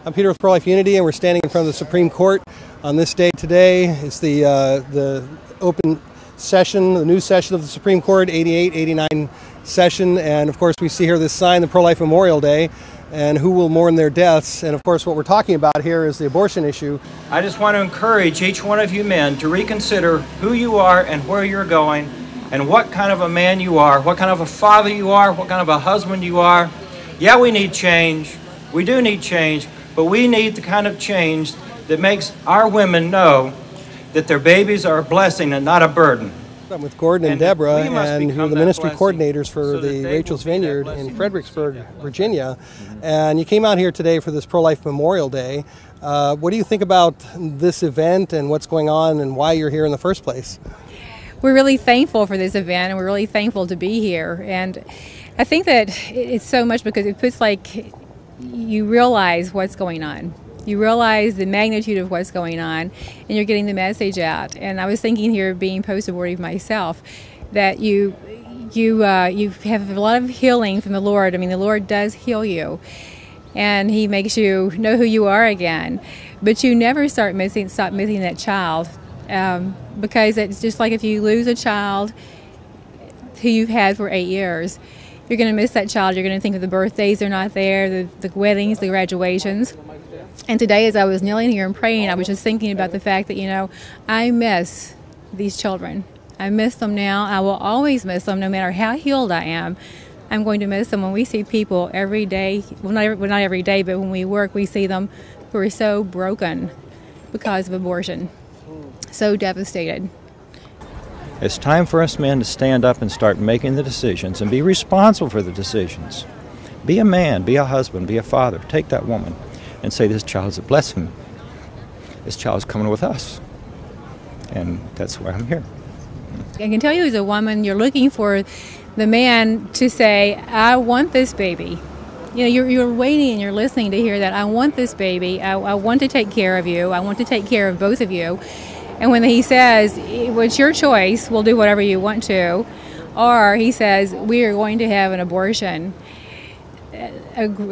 I'm Peter with Pro-Life Unity, and we're standing in front of the Supreme Court on this day today. It's the open session, the new session of the Supreme Court, 88, 89 session, and of course we see here this sign, the Pro-Life Memorial Day, and who will mourn their deaths. And of course what we're talking about here is the abortion issue. I just want to encourage each one of you men to reconsider who you are and where you're going, and what kind of a man you are, what kind of a father you are, what kind of a husband you are. Yeah, we need change. We do need change, but we need the kind of change that makes our women know that their babies are a blessing and not a burden. I'm with Gordon and Deborah, and who are the ministry coordinators for the Rachel's Vineyard in Fredericksburg, Virginia. And you came out here today for this Pro-Life Memorial Day. What do you think about this event and what's going on and why you're here in the first place? We're really thankful for this event, and we're really thankful to be here. And I think that it's so much because it puts, like, you realize what's going on. You realize the magnitude of what's going on, and you're getting the message out. And I was thinking here, being post-abortive myself, that you have a lot of healing from the Lord. I mean, the Lord does heal you, and He makes you know who you are again. But you never stop missing that child, because it's just like if you lose a child who you've had for 8 years, you're going to miss that child. You're going to think of the birthdays are not there, the weddings, the graduations. And today, as I was kneeling here and praying, I was just thinking about the fact that, I miss these children. I miss them now. I will always miss them, no matter how healed I am. I'm going to miss them. When we see people every day, well, not every day, but when we work, we see them who are so broken because of abortion, so devastated. It's time for us men to stand up and start making the decisions and be responsible for the decisions. Be a man, be a husband, be a father. Take that woman and say, this child's a blessing. This child's coming with us. And that's why I'm here. I can tell you, as a woman, you're looking for the man to say, I want this baby. You're waiting and you're listening to hear that. I want this baby. I want to take care of you. I want to take care of both of you. And when he says, well, it's your choice, we'll do whatever you want to, or he says, we are going to have an abortion,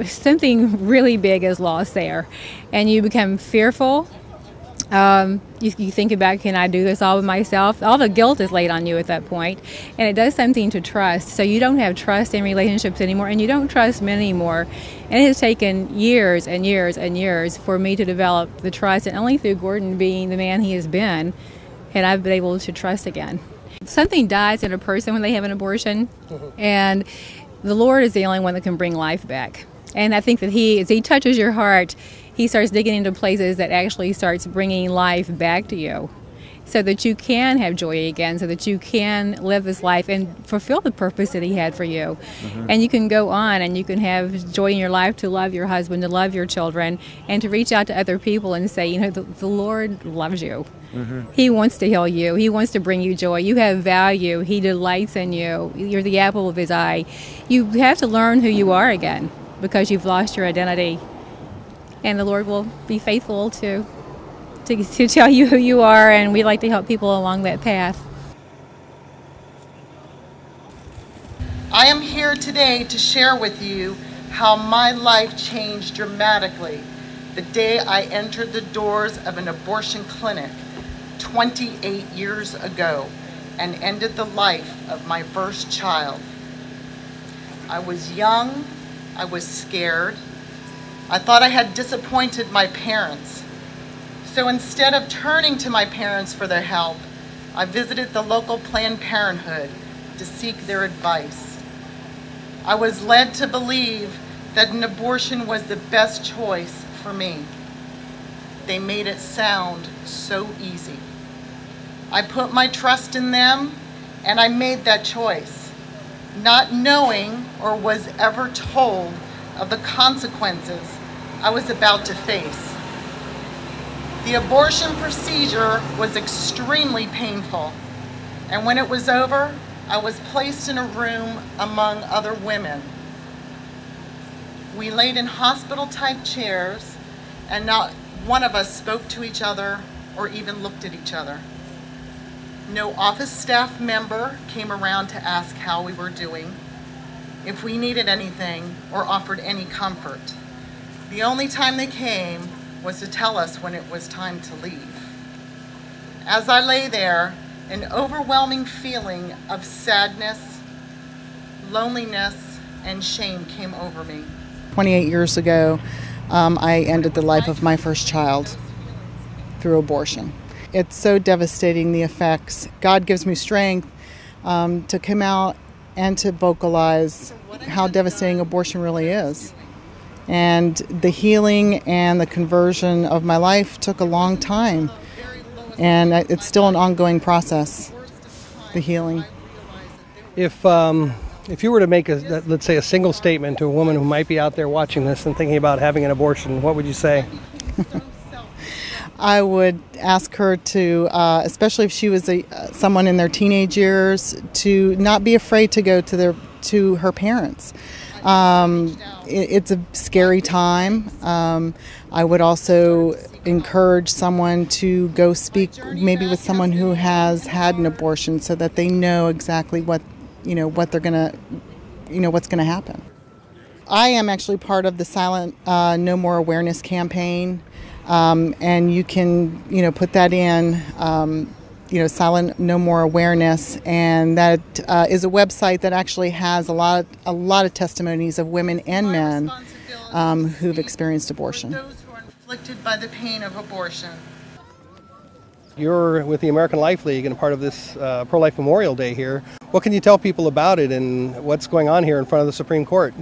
something really big is lost there. And you become fearful. You think about, can I do this all by myself? All the guilt is laid on you at that point, and it does something to trust. So you don't have trust in relationships anymore, and you don't trust men anymore. And it has taken years and years and years for me to develop the trust, and only through Gordon being the man he has been, had I been able to trust again. Something dies in a person when they have an abortion, and the Lord is the only one that can bring life back. And I think that as He touches your heart, He starts digging into places that actually starts bringing life back to you, so that you can have joy again, so that you can live this life and fulfill the purpose that He had for you. And you can go on and you can have joy in your life, to love your husband, to love your children, and to reach out to other people and say, the Lord loves you. He wants to heal you. He wants to bring you joy. You have value. He delights in you. You're the apple of His eye. You have to learn who you are again, because you've lost your identity. And the Lord will be faithful to tell you who you are, and we like to help people along that path. I am here today to share with you how my life changed dramatically the day I entered the doors of an abortion clinic 28 years ago and ended the life of my first child. I was young, I was scared. I thought I had disappointed my parents. So instead of turning to my parents for their help, I visited the local Planned Parenthood to seek their advice. I was led to believe that an abortion was the best choice for me. They made it sound so easy. I put my trust in them, and I made that choice, not knowing or was ever told of the consequences I was about to face. The abortion procedure was extremely painful, and when it was over, I was placed in a room among other women. We laid in hospital-type chairs, and not one of us spoke to each other or even looked at each other. No office staff member came around to ask how we were doing, if we needed anything, or offered any comfort. The only time they came was to tell us when it was time to leave. As I lay there, an overwhelming feeling of sadness, loneliness, and shame came over me. 28 years ago, I ended the life of my first child through abortion. It's so devastating, the effects. God gives me strength to come out and to vocalize how devastating abortion really is. And the healing and the conversion of my life took a long time. And it's still an ongoing process, the healing. If you were to make, let's say, a single statement to a woman who might be out there watching this and thinking about having an abortion, what would you say? I would ask her to, especially if she was someone in their teenage years, to not be afraid to go to her parents. It's a scary time. I would also encourage someone to go speak maybe with someone who has had an abortion so that they know exactly what they're gonna, what's gonna happen. I am actually part of the Silent No More Awareness campaign, and you can, put that in, Silent No More Awareness, and that is a website that actually has a lot of testimonies of women and men who've experienced abortion. Those who are inflicted by the pain of abortion. You're with the American Life League and part of this Pro-Life Memorial Day here. What can you tell people about it and what's going on here in front of the Supreme Court?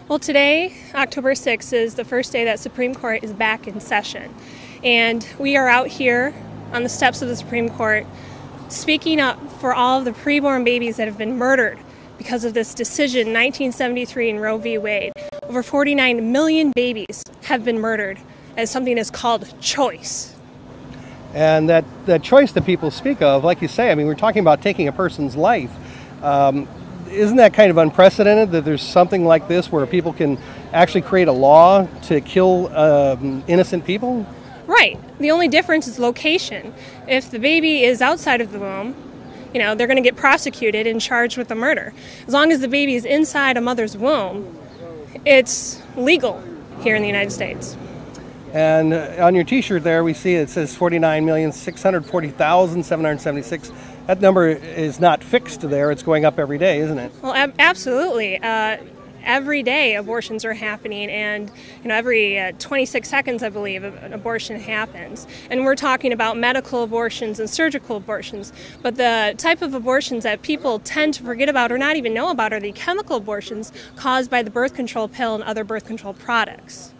Well, today, October 6th, is the first day that Supreme Court is back in session. And we are out here on the steps of the Supreme Court speaking up for all of the preborn babies that have been murdered because of this decision in 1973 in Roe v. Wade. Over 49 million babies have been murdered as something that's called choice. And that choice that people speak of, like you say, I mean, we're talking about taking a person's life. Isn't that kind of unprecedented that there's something like this where people can actually create a law to kill innocent people? Right. The only difference is location. If the baby is outside of the womb, they're going to get prosecuted and charged with the murder. As long as the baby is inside a mother's womb, it's legal here in the United States. And on your T-shirt there, we see it says 49,640,776. That number is not fixed there. It's going up every day, isn't it? Well, absolutely. Every day abortions are happening, and every 26 seconds, I believe, an abortion happens. And we're talking about medical abortions and surgical abortions. But the type of abortions that people tend to forget about or not even know about are the chemical abortions caused by the birth control pill and other birth control products.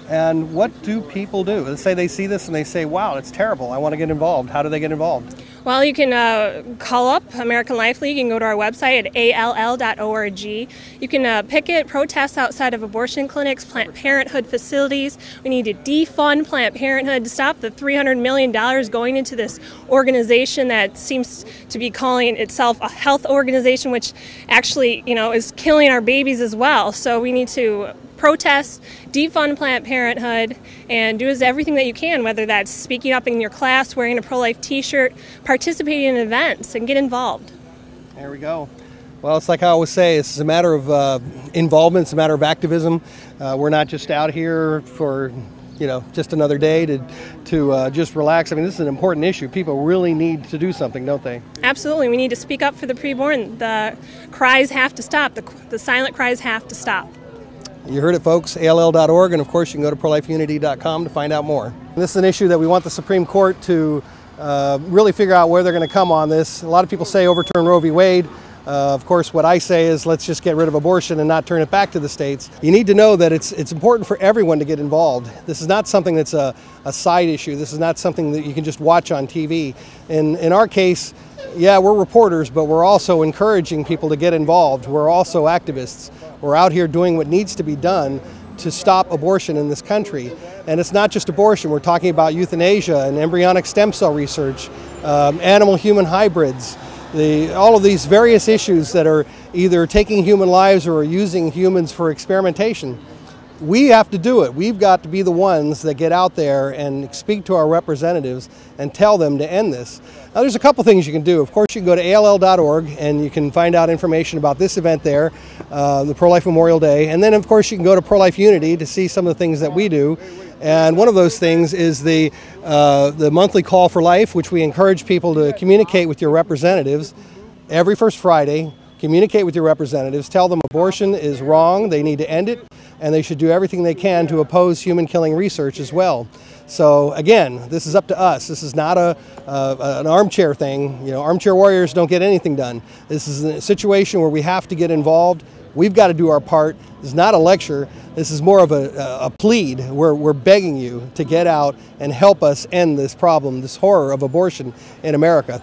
And what do people do? Let's say they see this and they say, wow, it's terrible. I want to get involved. How do they get involved? Well, you can call up American Life League. You can go to our website at all.org. You can picket, protest outside of abortion clinics, Planned Parenthood facilities. We need to defund Planned Parenthood to stop the $300 million going into this organization that seems to be calling itself a health organization, which actually, is killing our babies as well. So we need to protest, defund Planned Parenthood, and do everything that you can, whether that's speaking up in your class, wearing a pro-life T-shirt, participating in events, and get involved. There we go. Well, it's like I always say, it's a matter of involvement, it's a matter of activism. We're not just out here for, just another day to just relax. I mean, this is an important issue. People really need to do something, don't they? Absolutely. We need to speak up for the preborn. The cries have to stop. The silent cries have to stop. You heard it, folks, all.org, and of course you can go to prolifeunity.com to find out more. This is an issue that we want the Supreme Court to really figure out where they're going to come on this. A lot of people say overturn Roe v. Wade. Of course, what I say is let's just get rid of abortion and not turn it back to the states. You need to know that it's important for everyone to get involved. This is not something that's a side issue. This is not something that you can just watch on TV. In our case, yeah, we're reporters, but we're also encouraging people to get involved. We're also activists. We're out here doing what needs to be done to stop abortion in this country. And it's not just abortion. We're talking about euthanasia and embryonic stem cell research, animal-human hybrids, all of these various issues that are either taking human lives or using humans for experimentation. we have to do it. We've got to be the ones that get out there and speak to our representatives and tell them to end this. Now, there's a couple things you can do. Of course, you can go to ALL.org and you can find out information about this event there, the Pro-Life Memorial Day. And then, of course, you can go to Pro-Life Unity to see some of the things that we do. And one of those things is the monthly Call for Life, which we encourage people to communicate with your representatives every first Friday. Communicate with your representatives, tell them abortion is wrong, they need to end it, and they should do everything they can to oppose human killing research as well. So again, this is up to us. This is not an armchair thing. You know, armchair warriors don't get anything done. This is a situation where we have to get involved. We've got to do our part. This is not a lecture. This is more of a plead. We're begging you to get out and help us end this problem, this horror of abortion in America.